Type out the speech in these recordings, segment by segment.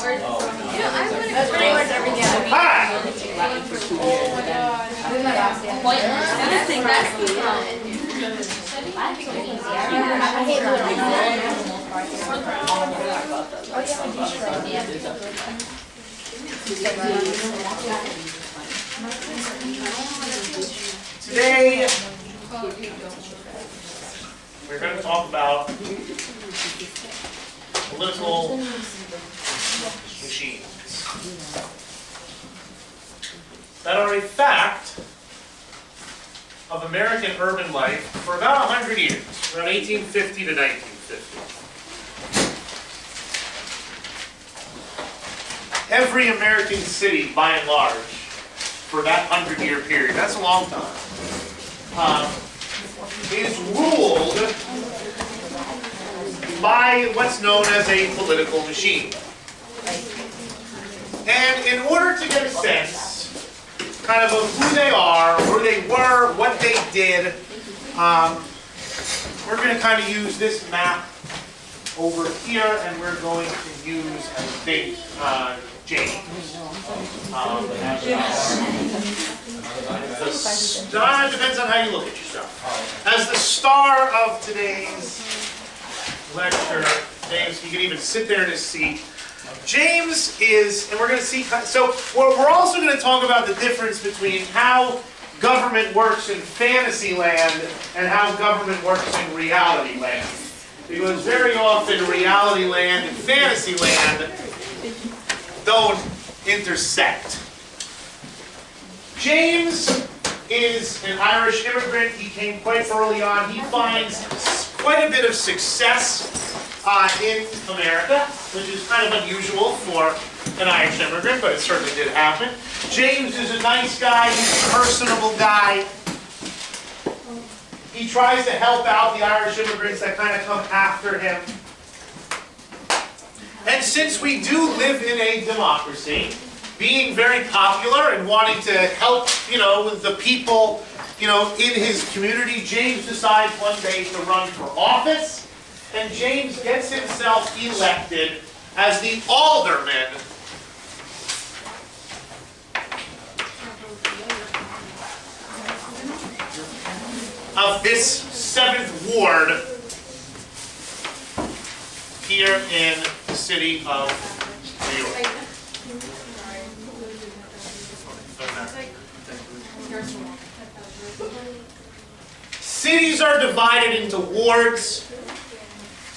That's pretty much everything. Hi! I hate Today, we're going to talk about political machines that are a fact of American urban life for about 100 years, around 1850 to 1950. Every American city, by and large, for that 100-year period, that's a long time, is ruled by what's known as a political machine. And in order to get a sense kind of who they are, where they were, what they did, we're going to kind of use this map over here, and we're going to use, I think, James. Depends on how you look at yourself. As the star of today's lecture, James, you can even sit there in his seat. James is, and we're going to see, so we're also going to talk about the difference between how government works in fantasy land and how government works in reality land. Because very often reality land and fantasy land don't intersect. James is an Irish immigrant. He came quite early on. He finds quite a bit of success in America, which is kind of unusual for an Irish immigrant, but it certainly did happen. James is a nice guy. He's a personable guy. He tries to help out the Irish immigrants that kind of come after him. And since we do live in a democracy, being very popular and wanting to help, the people, in his community, James decides one day to run for office, and James gets himself elected as the alderman of this 7th ward here in the city of New York. Cities are divided into wards,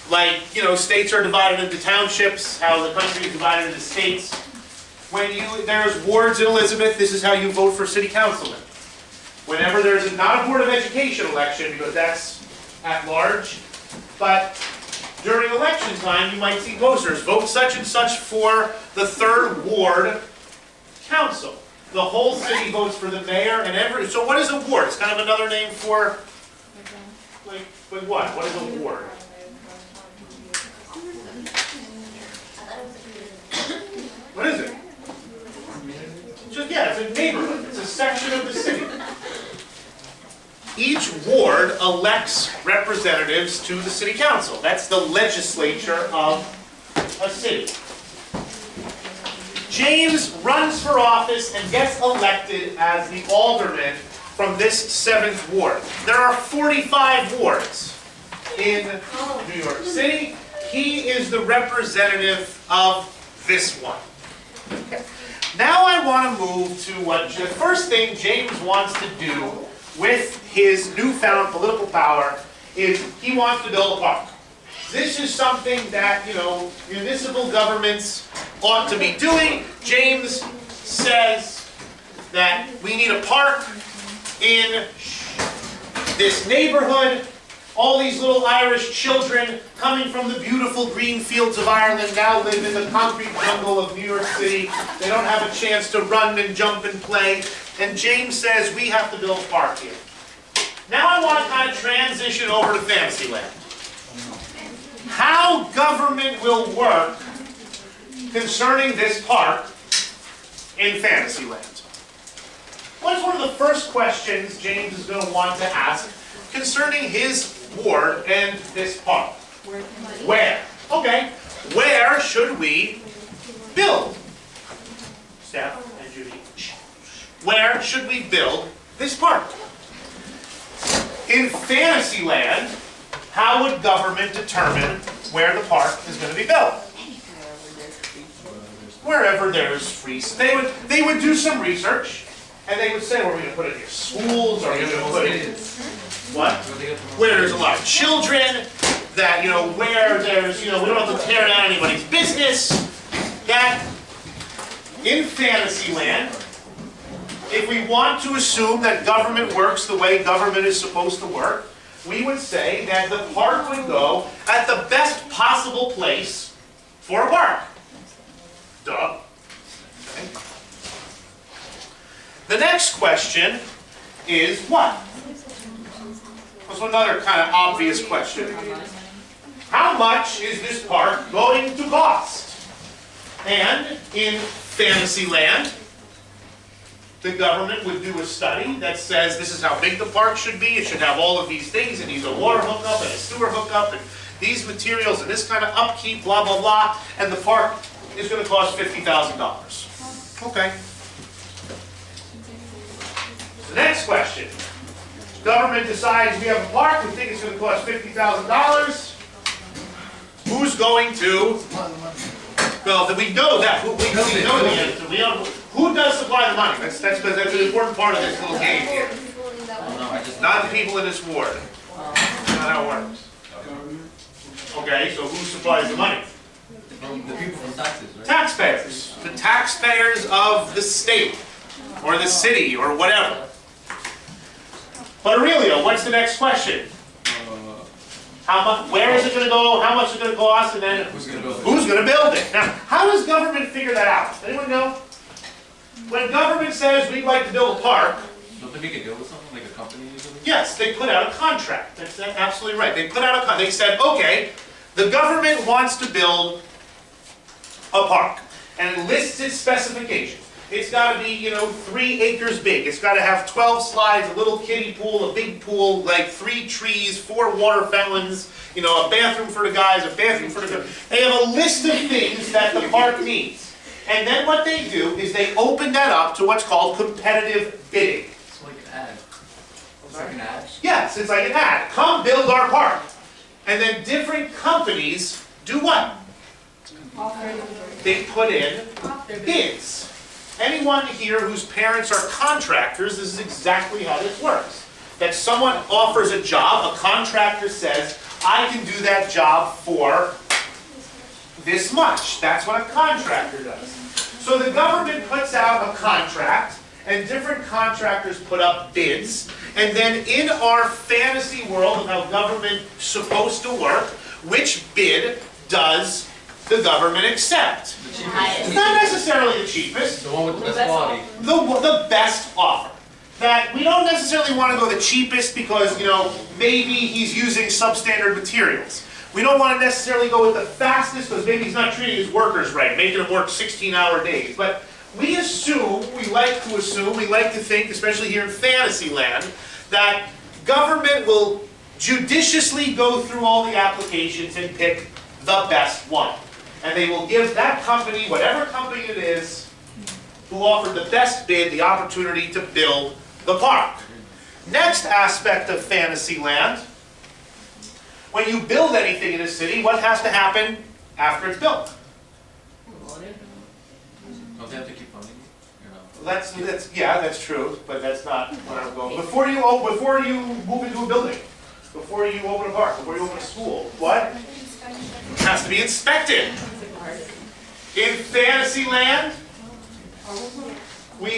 like, states are divided into townships, how the country is divided into states. There's wards in Elizabeth, this is how you vote for city councilmen. Whenever there's not a Board of Education election, because that's at large, but during election time, you might see posters, vote such and such for the 3rd Ward Council. The whole city votes for the mayor and so what is a ward? It's kind of another name for, like what? What is a ward? What is it? It's a neighborhood. It's a section of the city. Each ward elects representatives to the city council. That's the legislature of a city. James runs for office and gets elected as the alderman from this 7th ward. There are 45 wards in New York City. He is the representative of this one. Now I want to move to the first thing James wants to do with his newfound political power is he wants to build a park. This is something that, municipal governments ought to be doing. James says that we need a park in this neighborhood. All these little Irish children coming from the beautiful green fields of Ireland now live in the concrete jungle of New York City. They don't have a chance to run and jump and play. And James says we have to build a park here. Now I want to kind of transition over to Fantasyland. How government will work concerning this park in Fantasyland. What's one of the first questions James is going to want to ask concerning his ward and this park? Where? Okay. Where should we build? Steph and Judy. Where should we build this park? In Fantasyland, how would government determine where the park is going to be built? Wherever there's free space. They would do some research, and they would say, where are we going to put it here? Schools? Are we going to put it in? What? Where there's a lot of children, that, where there's, we don't have to tear down anybody's business. That, in Fantasyland, if we want to assume that government works the way government is supposed to work, we would say that the park would go at the best possible place for a park. Duh. Okay. The next question is what? That's another kind of obvious question. How much is this park going to cost? And in Fantasyland, the government would do a study that says this is how big the park should be. It should have all of these things. It needs a water hookup and a sewer hookup and these materials and this kind of upkeep, blah, blah, blah. And the park is going to cost $50,000. Okay. The next question. Government decides we have a park. We think it's going to cost $50,000. Who's going to? Well, we know that. We know the answer. Who does supply the money? That's because that's an important part of this little game here. Not the people in this ward. That's not how it works. Okay, so who supplies the money? The people from taxes, right? Taxpayers. The taxpayers of the state, or the city, or whatever. But Aurelio, what's the next question? How much? Where is it going to go? How much is it going to cost? And then Who's going to build it? who's going to build it? Now, how does government figure that out? Anyone know? When government says we'd like to build a park, Don't they make a deal with someone, like a company or something? yes, they put out a contract. That's absolutely right. They put out a contract. They said, okay, the government wants to build a park, and it lists its specifications. It's got to be, 3 acres big. It's got to have 12 slides, a little kiddie pool, a big pool, like 3 trees, 4 water fountains, a bathroom for the guys, a bathroom for the girls. They have a list of things that the park needs. And then what they do is they open that up to what's called competitive bidding. It's like an ad. It's like an ad. Yes, it's like an ad. Come build our park. And then different companies do what? They put in bids. Anyone here whose parents are contractors, this is exactly how this works. That someone offers a job, a contractor says, I can do that job for this much. That's what a contractor does. So the government puts out a contract, and different contractors put up bids, and then in our fantasy world of how government is supposed to work, which bid does the government accept? The cheapest. It's not necessarily the cheapest, The one with the best quality. the best offer. That we don't necessarily want to go the cheapest because, maybe he's using substandard materials. We don't want to necessarily go with the fastest because maybe he's not treating his workers right, making them work 16-hour days. But we like to think, especially here in Fantasyland, that government will judiciously go through all the applications and pick the best one. And they will give that company, whatever company it is, who offered the best bid, the opportunity to build the park. Next aspect of Fantasyland, when you build anything in a city, what has to happen after it's built? Don't they have to keep funding it? Or no? That's true, but that's not where I'm going. Before you move into a building, before you open a park, before you open a school, what? It has to be inspected. In Fantasyland, we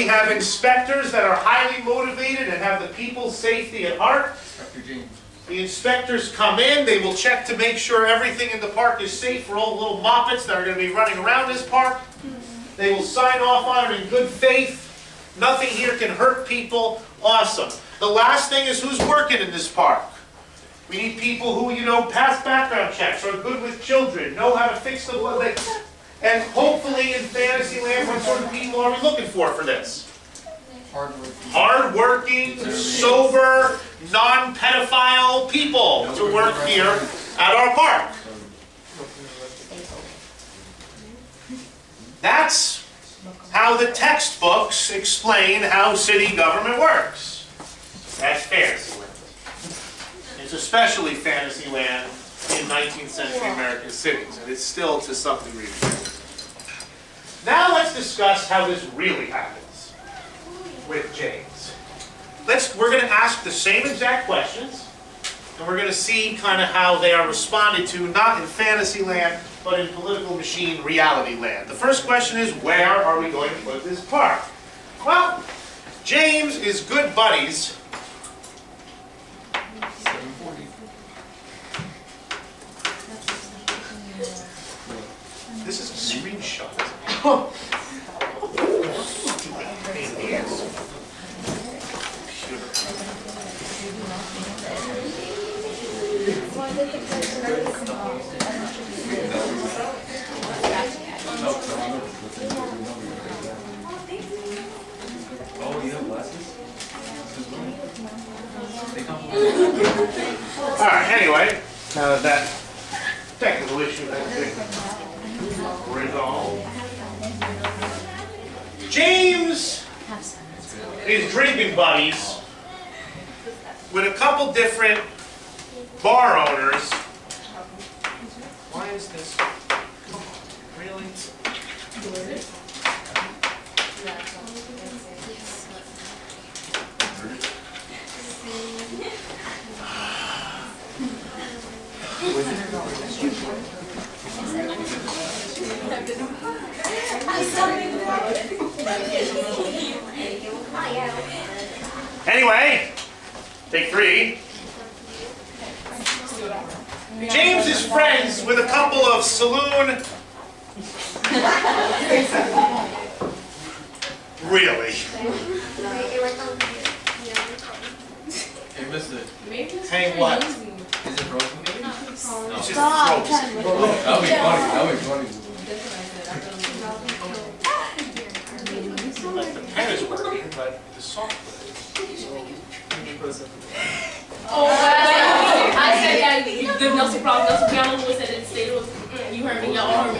have inspectors that are highly motivated and have the people's safety at heart. Inspector James. The inspectors come in, they will check to make sure everything in the park is safe for all the little moppets that are going to be running around this park. They will sign off on it in good faith. Nothing here can hurt people. Awesome. The last thing is who's working in this park. We need people who, pass background checks, are good with children, know how to fix the blood. And hopefully in Fantasyland, what sort of people are we looking for this? Hard-working, sober, non-pedophile people to work here at our park. That's how the textbooks explain how city government works. That's fantasy land. It's especially fantasy land in 19th century American cities, and it's still to some degree fantasy. Now let's discuss how this really happens with James. We're going to ask the same exact questions, and we're going to see kind of how they are responded to, not in fantasy land, but in political machine reality land. The first question is, where are we going to put this park? Well, James is good buddies. 740. This is a screenshot. Pain in the ass. Oh, you have glasses? They come All right, anyway, now that that technical issue has been resolved, James is drinking buddies with a couple different bar owners. Why is this? Come on, really? Anyway, take three. James is friends with a couple of saloon. Really? Hey, mister, Hey, what? is it broken maybe? No. It's just Stop. frozen. That'll be funny, that'll be funny. Like the pen is working, but the software Oh, I said that the Nelson Cross, Nelson Piano was said it stayed was, you heard me, y'all heard me.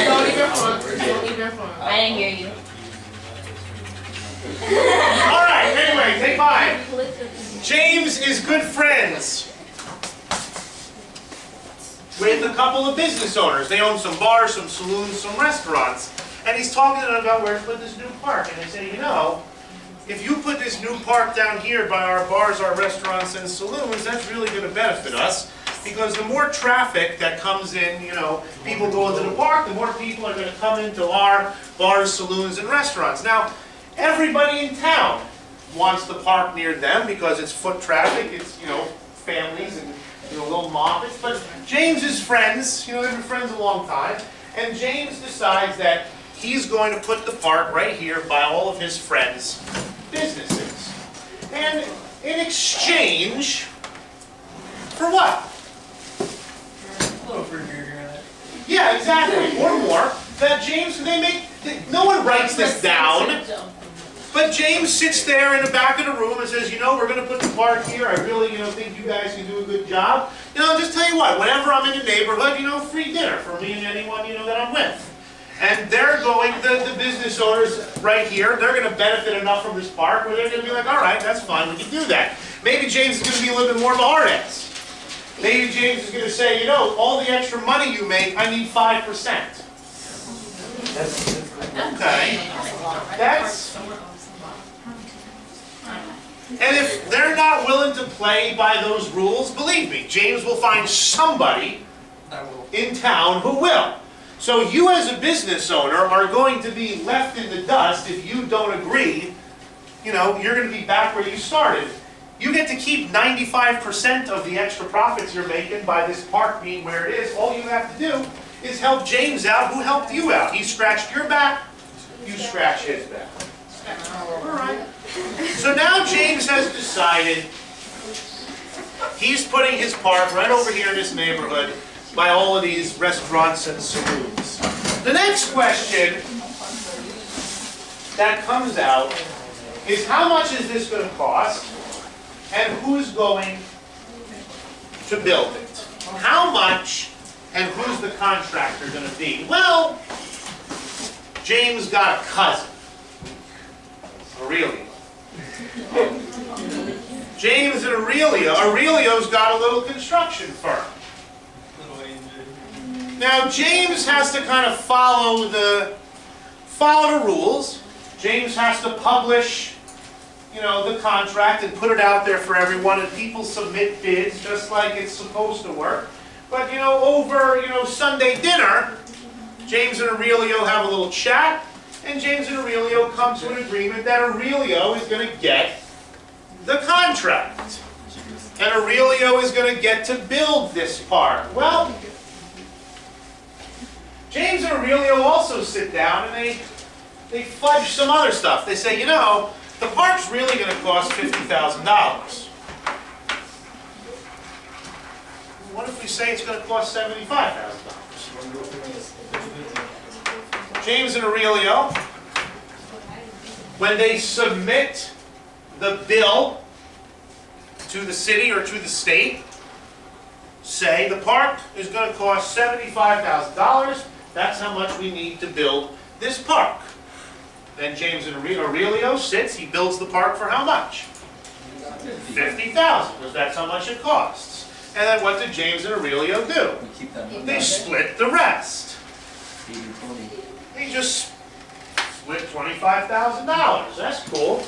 Don't even front, don't even front. I didn't hear you. All right, anyway, take five. James is good friends with a couple of business owners. They own some bars, some saloons, some restaurants. And he's talking to them about where to put this new park. And they say, you know, if you put this new park down here by our bars, our restaurants, and saloons, that's really going to benefit us. Because the more traffic that comes in, you know, people go into the park, the more people are going to come into our bars, saloons, and restaurants. Now, everybody in town wants the park near them because it's foot traffic, it's, you know, families and, you know, little moppets. But James's friends, you know, they've been friends a long time, and James decides that he's going to put the park right here by all of his friends' businesses. And in exchange, for what? Yeah, exactly, or more. That James, no one writes this down, but James sits there in the back of the room and says, you know, we're going to put the park here. I really, you know, think you guys can do a good job. You know, just tell you what, whenever I'm in the neighborhood, you know, free dinner for me and anyone, you know, that I'm with. And they're going, the business owners right here, they're going to benefit enough from this park where they're going to be like, all right, that's fine, we can do that. Maybe James is going to be a little bit more of a hard ass. Maybe James is going to say, you know, all the extra money you make, I need 5%. Okay. That's... And if they're not willing to play by those rules, believe me, James will find somebody in town who will. So you as a business owner are going to be left in the dust if you don't agree. You know, you're going to be back where you started. You get to keep 95% of the extra profits you're making by this park being where it is. All you have to do is help James out, who helped you out. He scratched your back, you scratch his back. All right. So now James has decided he's putting his park right over here in this neighborhood by all of these restaurants and saloons. The next question that comes out is, how much is this going to cost and who's going to build it? How much and who's the contractor going to be? Well, James got a cousin, Aurelio. James and Aurelio's got a little construction firm. Now James has to kind of follow the rules. James has to publish, the contract and put it out there for everyone, and people submit bids just like it's supposed to work. But over Sunday dinner, James and Aurelio have a little chat, and James and Aurelio come to an agreement that Aurelio is going to get the contract. And Aurelio is going to get to build this park. Well, James and Aurelio also sit down and they fudge some other stuff. They say, the park's really going to cost $50,000. What if we say it's going to cost $75,000? James and Aurelio, when they submit the bill to the city or to the state, say the park is going to cost $75,000. That's how much we need to build this park. Then James and Aurelio sits, he builds the park for how much? $50,000, because that's how much it costs. And then what did James and Aurelio do? They split the rest. They just split $25,000. That's cool.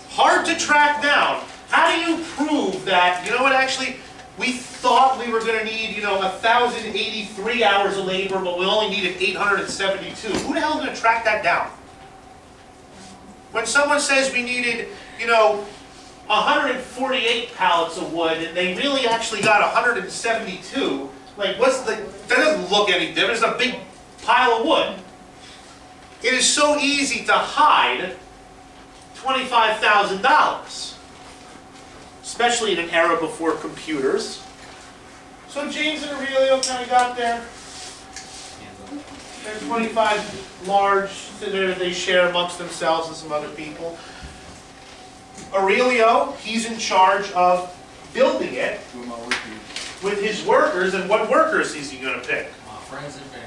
Hard to track down. How do you prove that, actually, we thought we were going to need, 1,083 hours of labor, but we only needed 872. Who the hell is going to track that down? When someone says we needed, 148 pallets of wood, and they really actually got 172, like, that doesn't look any different. It's a big pile of wood. It is so easy to hide $25,000. Especially in an era before computers. So James and Aurelio kind of got their 25 large that they share amongst themselves and some other people. Aurelio, he's in charge of building it with his workers, and what workers is he going to pick?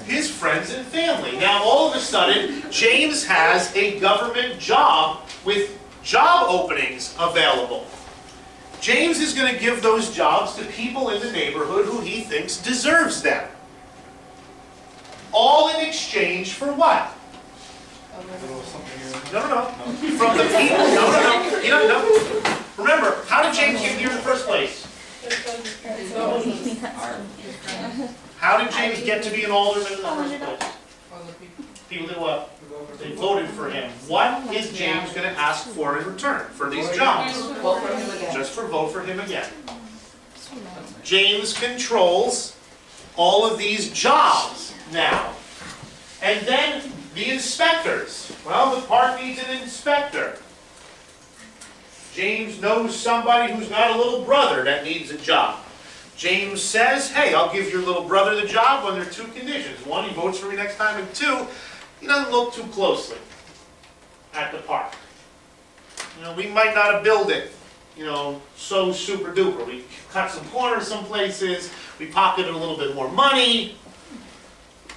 His friends and family. Now all of a sudden, James has a government job with job openings available. James is going to give those jobs to people in the neighborhood who he thinks deserves them. All in exchange for what? No. From the people. No. Remember, how did James get here in the first place? How did James get to be an alderman in the first place? People did what? They voted for him. What is James going to ask for in return for these jobs? Vote for him again. Just for vote for him again. James controls all of these jobs now. And then the inspectors. Well, the park needs an inspector. James knows somebody who's got a little brother that needs a job. James says, hey, I'll give your little brother the job under two conditions. One, he votes for me next time, and two, he doesn't look too closely at the park. We might not build it, so super duper. We cut some corners some places, we pocketed a little bit more money.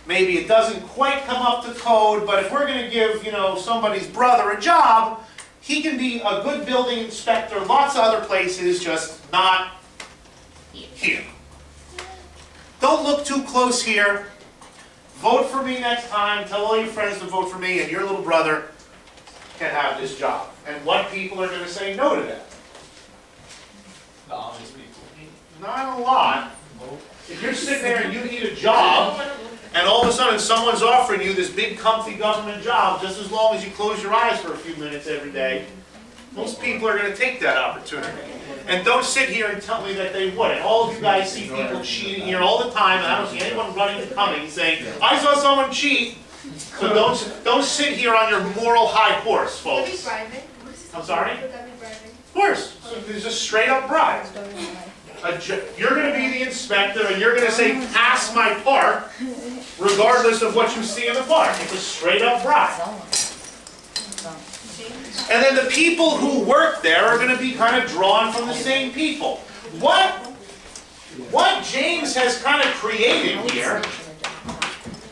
Maybe it doesn't quite come up to code, but if we're going to give, somebody's brother a job, he can be a good building inspector, lots of other places, just not here. Don't look too close here. Vote for me next time, tell all your friends to vote for me, and your little brother can have this job. And what people are going to say no to that? The honest people. Not a lot. If you're sitting there and you need a job, and all of a sudden someone's offering you this big comfy government job, just as long as you close your eyes for a few minutes every day, most people are going to take that opportunity. And don't sit here and tell me that they wouldn't. All of you guys see people cheating here all the time, and I don't see anyone running to coming saying, I saw someone cheat. So don't sit here on your moral high horse, folks. I'm sorry? Of course. It's a straight up bribe. You're going to be the inspector, and you're going to say, pass my park, regardless of what you see in the park. It's a straight up bribe. And then the people who work there are going to be kind of drawn from the same people. What James has kind of created here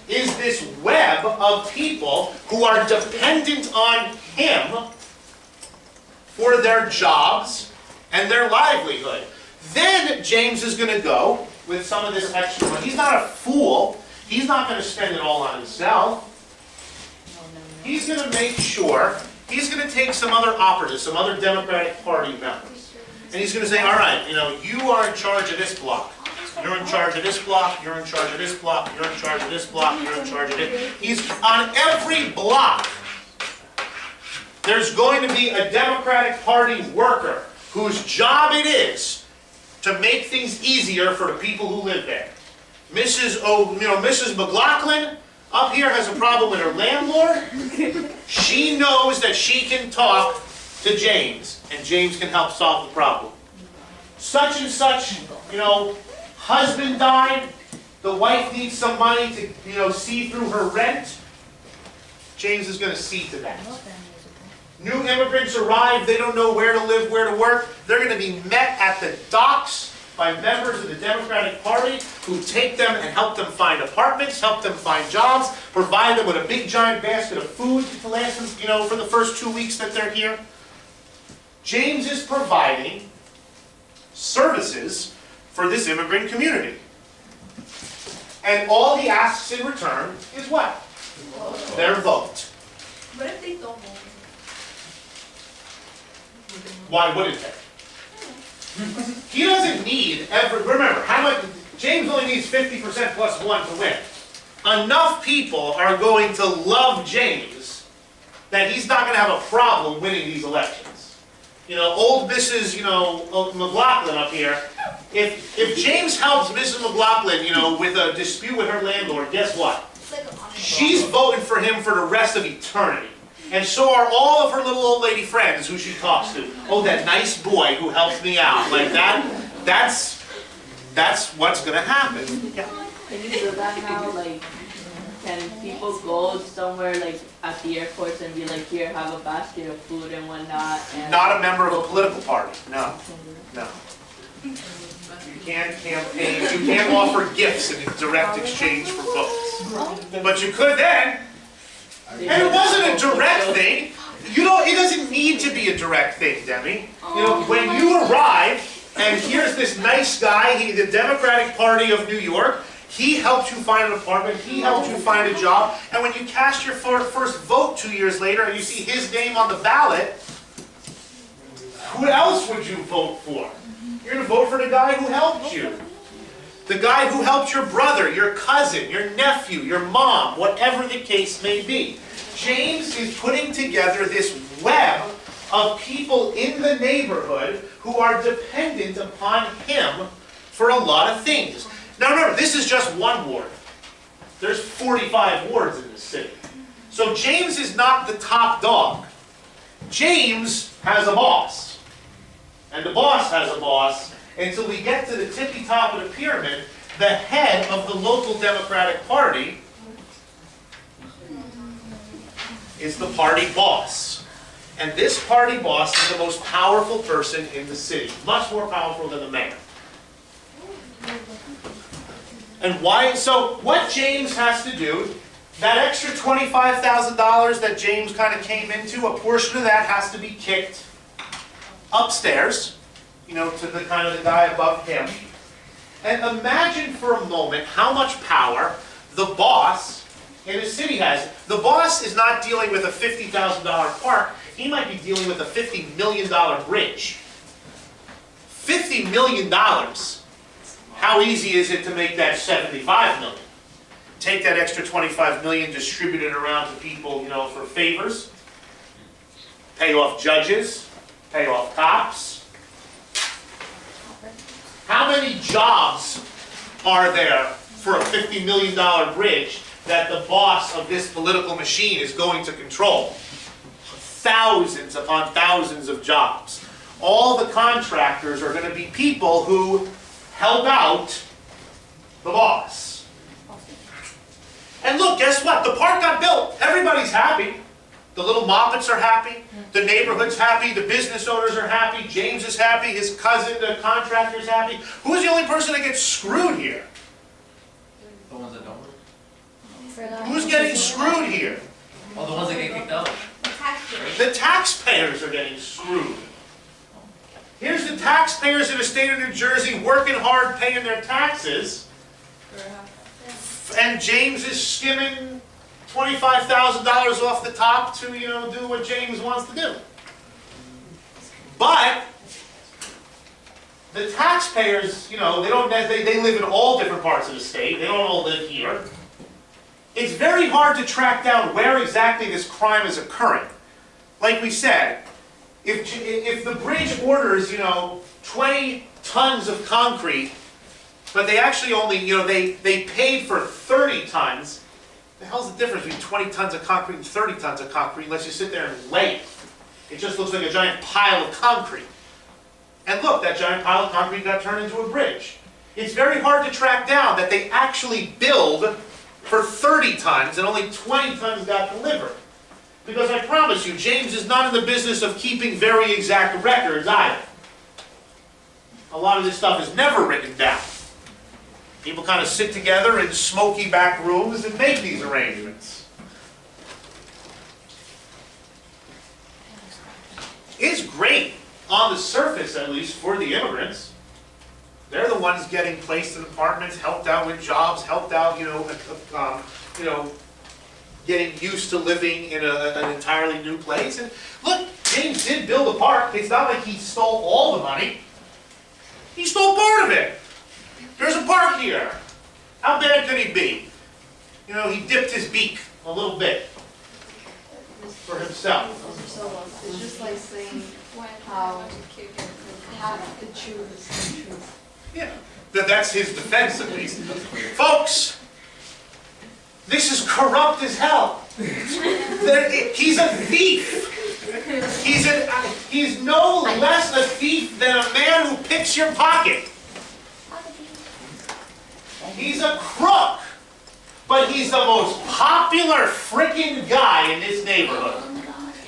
is this web of people who are dependent on him for their jobs and their livelihood. Then James is going to go with some of this extra money. He's not a fool. He's not going to spend it all on himself. He's going to make sure, he's going to take some other operatives, some other Democratic Party members. And he's going to say, all right, you are in charge of this block. You're in charge of this block, you're in charge of this block, you're in charge of this block, you're in charge of this. He's on every block. There's going to be a Democratic Party worker whose job it is to make things easier for the people who live there. Mrs. McLaughlin up here has a problem with her landlord. She knows that she can talk to James, and James can help solve the problem. Such and such, husband died, the wife needs some money to, see through her rent. James is going to see to that. New immigrants arrive, they don't know where to live, where to work. They're going to be met at the docks by members of the Democratic Party who take them and help them find apartments, help them find jobs, provide them with a big giant basket of food to last them, for the first 2 weeks that they're here. James is providing services for this immigrant community. And all he asks in return is what? Their vote. What if they don't vote? Why wouldn't they? He doesn't need remember, how much, James only needs 50% plus 1 to win. Enough people are going to love James that he's not going to have a problem winning these elections. Old Mrs. McLaughlin up here, if James helps Mrs. McLaughlin, with a dispute with her landlord, guess what? She's voting for him for the rest of eternity. And so are all of her little old lady friends who she talks to. Oh, that nice boy who helped me out. Like that's what's going to happen. Yeah. Can you do that now? Like, can people go somewhere like at the airports and be like, here, have a basket of food and whatnot? And Not a member of a political party. No. No. You can't campaign. You can't offer gifts in direct exchange for votes. But you could then. And it wasn't a direct thing. It doesn't need to be a direct thing, Demi. When you arrive, and here's this nice guy, the Democratic Party of New York, he helped you find an apartment, he helped you find a job, and when you cast your first vote 2 years later and you see his name on the ballot, who else would you vote for? You're going to vote for the guy who helped you. The guy who helped your brother, your cousin, your nephew, your mom, whatever the case may be. James is putting together this web of people in the neighborhood who are dependent upon him for a lot of things. Now remember, this is just one ward. There's 45 wards in this city. So James is not the top dog. James has a boss. And the boss has a boss. Until we get to the tippy top of the pyramid, the head of the local Democratic Party is the party boss. And this party boss is the most powerful person in the city. Much more powerful than the mayor. And why? So what James has to do, that extra $25,000 that James kind of came into, a portion of that has to be kicked upstairs, to the kind of the guy above him. And imagine for a moment how much power the boss in a city has. The boss is not dealing with a $50,000 park. He might be dealing with a $50 million bridge. $50 million. How easy is it to make that $75 million? Take that extra $25 million, distribute it around to people, for favors. Pay off judges. Pay off cops. How many jobs are there for a $50 million bridge that the boss of this political machine is going to control? Thousands upon thousands of jobs. All the contractors are going to be people who help out the boss. And look, guess what? The park got built. Everybody's happy. The little Moppets are happy. The neighborhood's happy. The business owners are happy. James is happy. His cousin, the contractor's happy. Who's the only person that gets screwed here? The ones that don't work. Who's getting screwed here? All the ones that get kicked out. The taxpayers are getting screwed. Here's the taxpayers in the state of New Jersey working hard, paying their taxes, and James is skimming $25,000 off the top to, do what James wants to do. But the taxpayers, they live in all different parts of the state. They don't all live here. It's very hard to track down where exactly this crime is occurring. Like we said, if the bridge orders, 20 tons of concrete, but they actually only, they paid for 30 tons, the hell's the difference between 20 tons of concrete and 30 tons of concrete unless you sit there and lay it? It just looks like a giant pile of concrete. And look, that giant pile of concrete got turned into a bridge. It's very hard to track down that they actually billed for 30 tons and only 20 tons got delivered. Because I promise you, James is not in the business of keeping very exact records either. A lot of this stuff is never written down. People kind of sit together in smoky back rooms and make these arrangements. It's great, on the surface at least, for the immigrants. They're the ones getting placed in apartments, helped out with jobs, helped out, getting used to living in an entirely new place. And look, James did build a park. It's not like he stole all the money. He stole part of it. There's a park here. How bad could he be? He dipped his beak a little bit for himself. It's just like saying how half the truth is the truth. Yeah, that's his defense at least. Folks, this is corrupt as hell. He's a thief. He's no less a thief than a man who picks your pocket. He's a crook, but he's the most popular frickin' guy in this neighborhood.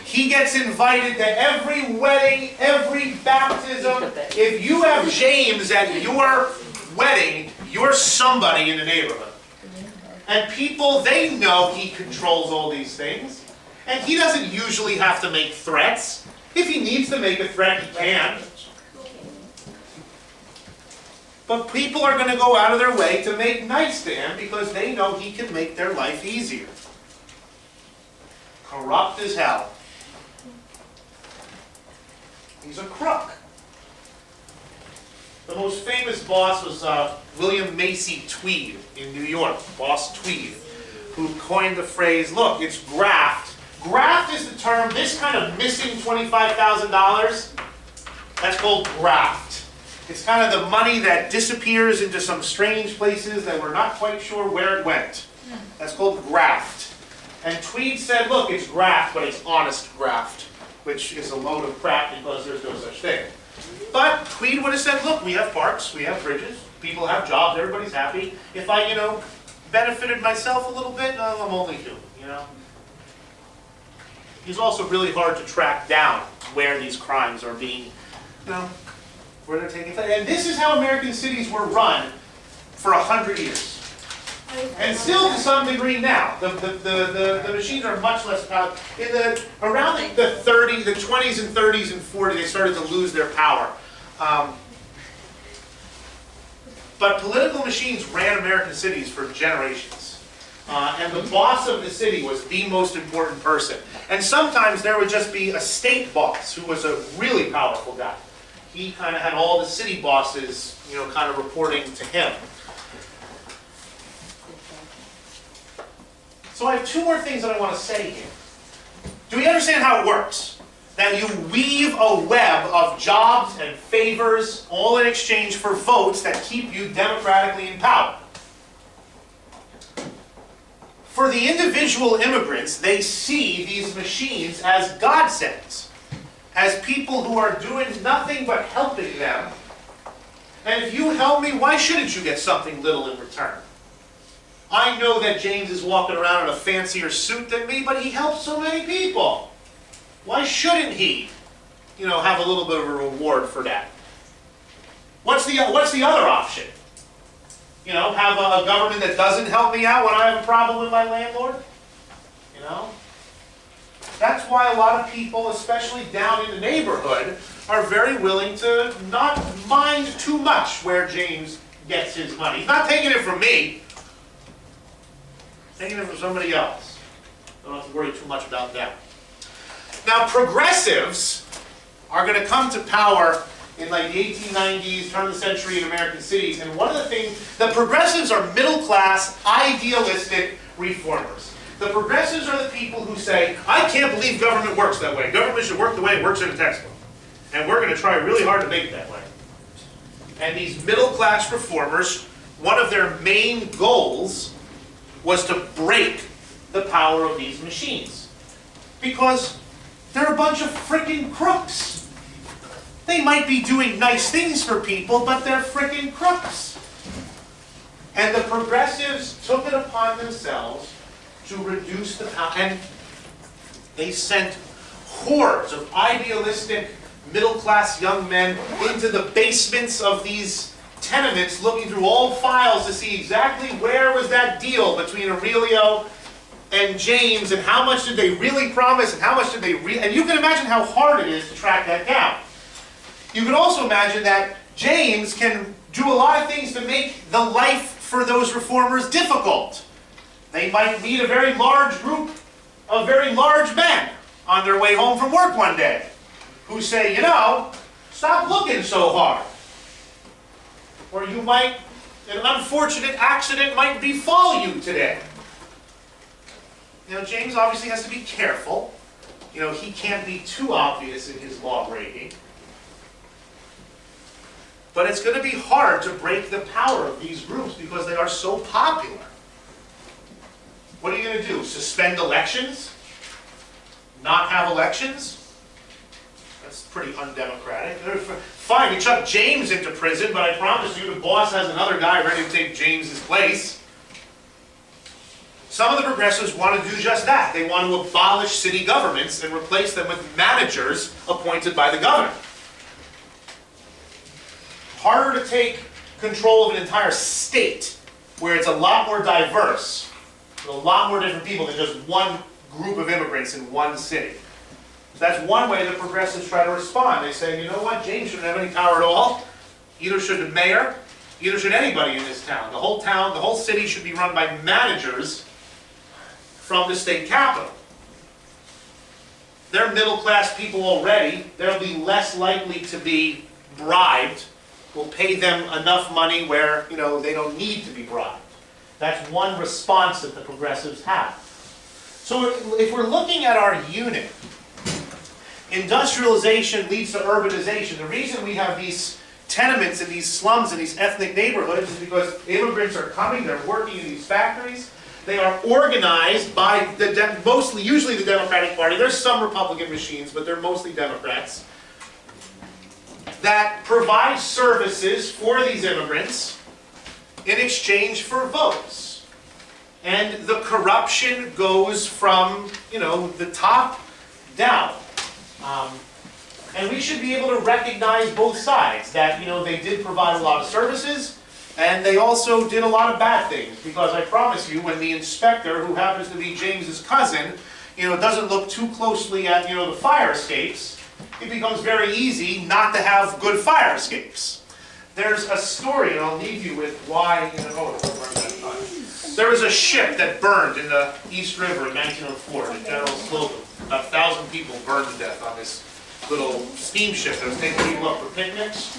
He gets invited to every wedding, every baptism. If you have James at your wedding, you're somebody in the neighborhood. And people, they know he controls all these things. And he doesn't usually have to make threats. If he needs to make a threat, he can. But people are going to go out of their way to make nice to him because they know he can make their life easier. Corrupt as hell. He's a crook. The most famous boss was William Macy Tweed in New York, Boss Tweed, who coined the phrase, look, it's graft. Graft is the term, this kind of missing $25,000, that's called graft. It's kind of the money that disappears into some strange places that we're not quite sure where it went. That's called graft. And Tweed said, look, it's graft, but it's honest graft, which is a load of crap because there's no such thing. But Tweed would have said, look, we have parks, we have bridges, people have jobs, everybody's happy. If I, benefited myself a little bit, I'm only human, He's also really hard to track down where these crimes are being, where they're taking place. And this is how American cities were run for 100 years. And still to some degree now. The machines are much less powerful. Around the 20s and 30s and 40s, they started to lose their power. But political machines ran American cities for generations. And the boss of the city was the most important person. And sometimes there would just be a state boss who was a really powerful guy. He kind of had all the city bosses, kind of reporting to him. So I have two more things that I want to say here. Do we understand how it works? That you weave a web of jobs and favors, all in exchange for votes that keep you democratically in power. For the individual immigrants, they see these machines as godsends, as people who are doing nothing but helping them. And if you help me, why shouldn't you get something little in return? I know that James is walking around in a fancier suit than me, but he helps so many people. Why shouldn't he, have a little bit of a reward for that? What's the other option? You know, have a government that doesn't help me out when I have a problem with my landlord? You know? That's why a lot of people, especially down in the neighborhood, are very willing to not mind too much where James gets his money. He's not taking it from me. He's taking it from somebody else. Don't have to worry too much about that. Now, progressives are going to come to power in like the 1890s, turn of the century in American cities, and one of the things, the progressives are middle-class, idealistic reformers. The progressives are the people who say, I can't believe government works that way. Government should work the way it works in a textbook. And we're going to try really hard to make it that way. And these middle-class reformers, one of their main goals was to break the power of these machines. Because they're a bunch of frickin' crooks. They might be doing nice things for people, but they're frickin' crooks. And the progressives took it upon themselves to reduce the power, and they sent hordes of idealistic, middle-class young men into the basements of these tenements, looking through old files to see exactly where was that deal between Aurelio and James, and how much did they really promise, and how much did they and you can imagine how hard it is to track that down. You can also imagine that James can do a lot of things to make the life for those reformers difficult. They might meet a very large group of very large men on their way home from work one day who say, you know, stop looking so hard. Or you might, an unfortunate accident might befall you today. You know, James obviously has to be careful. You know, he can't be too obvious in his law breaking. But it's going to be hard to break the power of these groups because they are so popular. What are you going to do? Suspend elections? Not have elections? That's pretty undemocratic. Fine, we chuck James into prison, but I promise you the boss has another guy ready to take James's place. Some of the progressives want to do just that. They want to abolish city governments and replace them with managers appointed by the governor. Harder to take control of an entire state where it's a lot more diverse, with a lot more different people than just one group of immigrants in one city. That's one way the progressives try to respond. They say, you know what, James shouldn't have any power at all. Either should the mayor, either should anybody in this town. The whole city should be run by managers from the state capital. They're middle-class people already. They'll be less likely to be bribed. We'll pay them enough money where, you know, they don't need to be bribed. That's one response that the progressives have. So if we're looking at our unit, industrialization leads to urbanization. The reason we have these tenements and these slums and these ethnic neighborhoods is because immigrants are coming, they're working in these factories. They are organized by usually the Democratic Party. There's some Republican machines, but they're mostly Democrats, that provide services for these immigrants in exchange for votes. And the corruption goes from, you know, the top down. And we should be able to recognize both sides, that, you know, they did provide a lot of services, and they also did a lot of bad things. Because I promise you, when the inspector, who happens to be James's cousin, you know, doesn't look too closely at, you know, the fire escapes, it becomes very easy not to have good fire escapes. There's a story, and I'll leave you with why, you know, there was a ship that burned in the East River in 1904, the General Slocum. About 1,000 people burned to death on this little steamship that was taking people up for picnics.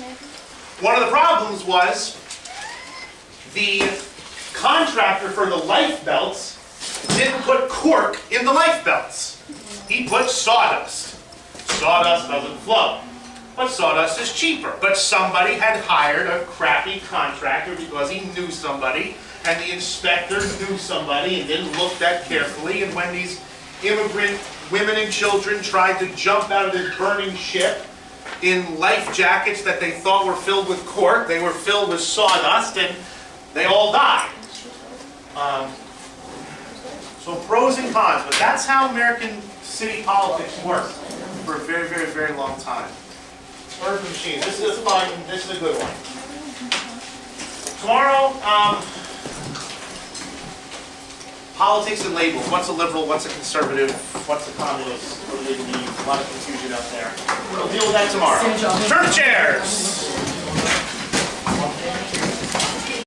One of the problems was the contractor for the life belts didn't put cork in the life belts. He put sawdust. Sawdust doesn't flow, but sawdust is cheaper. But somebody had hired a crappy contractor because he knew somebody, and the inspector knew somebody and didn't look that carefully. And when these immigrant women and children tried to jump out of this burning ship in life jackets that they thought were filled with cork, they were filled with sawdust, and they all died. So pros and cons, but that's how American city politics work for a very, very, very long time. Urban machines. This is fun. This is a good one. Tomorrow, politics and labels. What's a liberal? What's a conservative? What's a communist? What do they believe? A lot of confusion out there. We'll deal with that tomorrow. Church chairs.